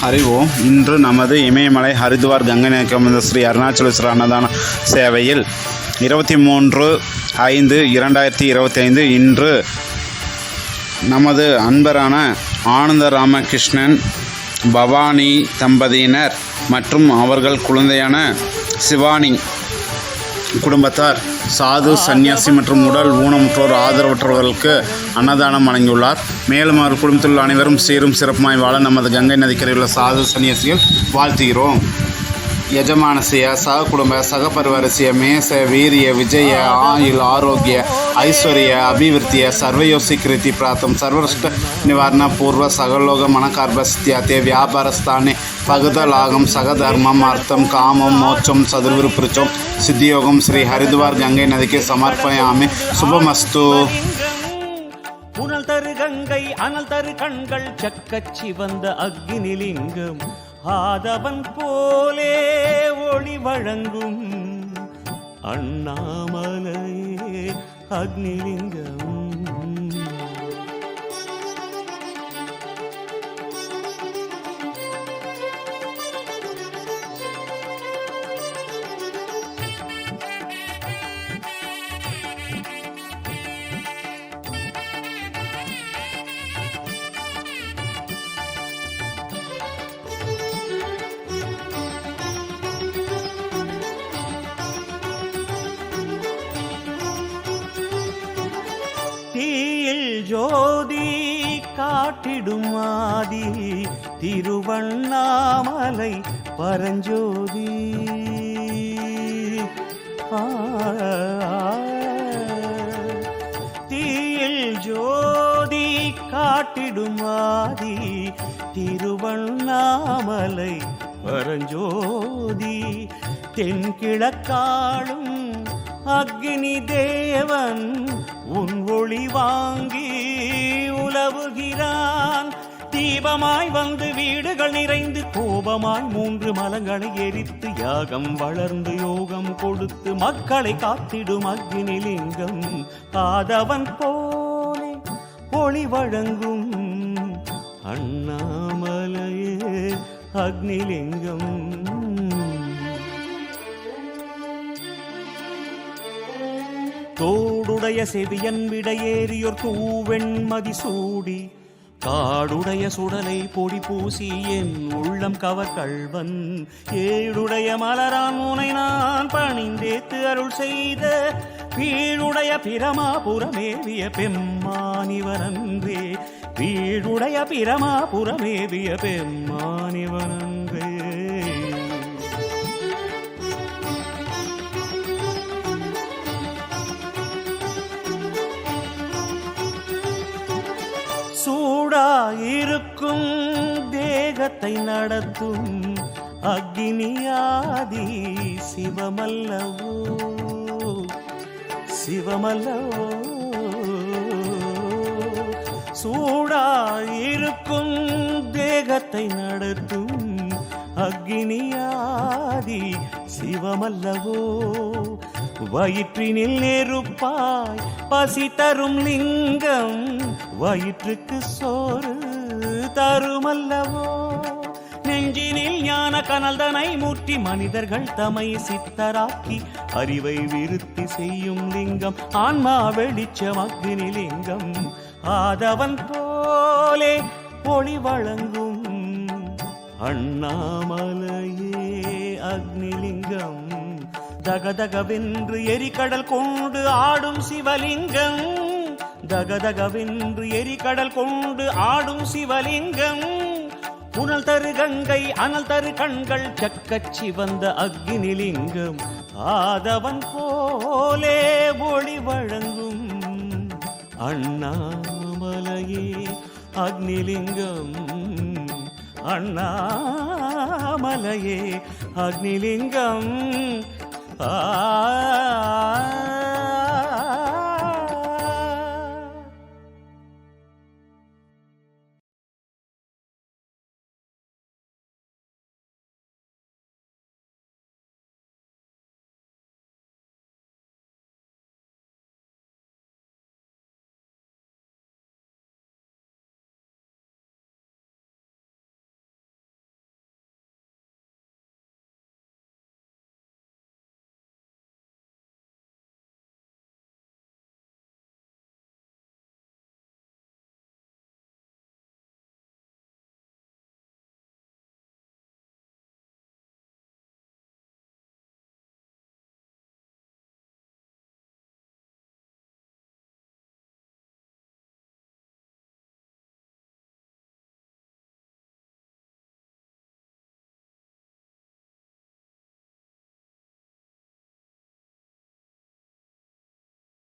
அறிவோம். இன்று நமது இமயமலை ஹரித்வார் கங்கை நதிக்கரையில் ஸ்ரீ அருணாச்சலேஸ்வரர் அன்னதான சேவையில் 23/5/2025 இன்று நமது அன்பரான ஆனந்த ராமகிருஷ்ணன் பவானி தம்பதியினர் மற்றும் அவர்கள் குழந்தையான சிவானி குடும்பத்தார் சாது சன்னியாசி மற்றும் உடல் ஊனமுற்றோர் ஆதரவற்றவர்களுக்கு அன்னதானம் வழங்கியுள்ளார். மேலும் அவர் குடும்பத்தில் உள்ள அனைவரும் சீரும் சிறப்புமாய் வாழ நமது கங்கை நதிக்கரையில் உள்ள சாது சன்னியாசிகள் வாழ்த்துகிறோம். ಯಜಮಾನಸ್ಯ ಸಹ ಕುಟುಂಬ ಸಹ ಪರಿವಾರಸ್ಯ ಮೇಸ ವೀರ್ಯ ವಿಜಯ ಆಯುಲ್ ಆರೋಗ್ಯ ಐಶ್ವರ್ಯ ಅಭಿವೃದ್ಧಿಯ ಸರ್ವಯೋಸಿಕೃತಿ ಪ್ರಾತಂ ಸರ್ವರಷ್ಟ ನಿವಾರಣ ಪೂರ್ವ ಸಗಲೋಗ ಮನಕಾರ್ಭಸ್ತ್ಯಾತೆ ವ್ಯಾಪಾರ ಸ್ಥಾನೆ ಪಗದಲಾಗಂ ಸಗಧರ್ಮಂ ಅರ್ಥಂ ಕಾಮಂ ಮೋಕ್ಷಂ ಸದ್ವಿರುಪೃಚಂ ಸಿದ್ಧಿಯೋಗಂ ಶ್ರೀ ಹರಿದ್ವಾರ್ ಗಂಗೈ ನದಿಗೆ ಸಮರ್ಪಯಾಮಿ. ಶುಭಮಸ್ತು. புனல் தரு கங்கை அனல் தரு கண்கள் சக்கச்சி வந்த அக்னிலிங்கம் ஆதவன் போலே ஒளி வழங்கும் அண்ணாமலையே அக்னிலிங்கம். தீயில் ஜோதி காட்டிடும் ஆதி திருவண்ணாமலை பரஞ்சோதி. தீயில் ஜோதி காட்டிடும் ஆதி திருவண்ணாமலை பரஞ்சோதி. தென்கிழக்காளும் அக்னி தேவன் உன் ஒளி வாங்கி உலவுகிறான். தீபமாய் வந்து வீடுகள் நிறைந்து கோபமாய் 3 மலங்களை எரித்து யாகம் வளர்ந்து யோகம் கொடுத்து மக்களை காத்திடும் அக்னிலிங்கம் ஆதவன் போலே ஒளி வழங்கும் அண்ணாமலையே அக்னிலிங்கம். தோடுடைய செவியன் விடையேறியோர் தூவெண்மதி சூடி காடுடைய சுடலை பொடி பூசி என் உள்ளம் கவர் கள்வன். ஏழுடைய மலரான் முனை நான் பணிந்தேத்து அருள் செய்த வீடுடைய பிரமாபுரமேவிய பெம்மானிவனன்றே. வீடுடைய பிரமாபுரமேவிய பெம்மானிவனன்றே. சூடாயிருக்கும் தேகத்தை நடத்தும் அக்னியாதி சிவமல்லவோ சிவமல்லவோ. சூடாயிருக்கும் தேகத்தை நடத்தும் அக்னியாதி சிவமல்லவோ. வயிற்றினில் நெருப்பாய் பசி தரும் லிங்கம் வயிற்றுக்கு சோறு தருமல்லவோ. நெஞ்சினில் ஞான கனல்தனை மூட்டி மனிதர்கள் தமை சித்தராக்கி அறிவை விருத்தி செய்யும் லிங்கம் ஆன்மா வெளிச்சம் அக்னிலிங்கம் ஆதவன் போலே ஒளி வழங்கும் அண்ணாமலையே அக்னிலிங்கம். தகதகவென்று எரிகடல் கொண்டு ஆடும் சிவலிங்கம். தகதகவென்று எரிகடல் கொண்டு ஆடும் சிவலிங்கம். புனல் தரு கங்கை அனல் தரு கண்கள் சக்கச்சி வந்த அக்னிலிங்கம் ஆதவன் போலே ஒளி வழங்கும் அண்ணாமலையே அக்னிலிங்கம். அண்ணாமலையே அக்னிலிங்கம்.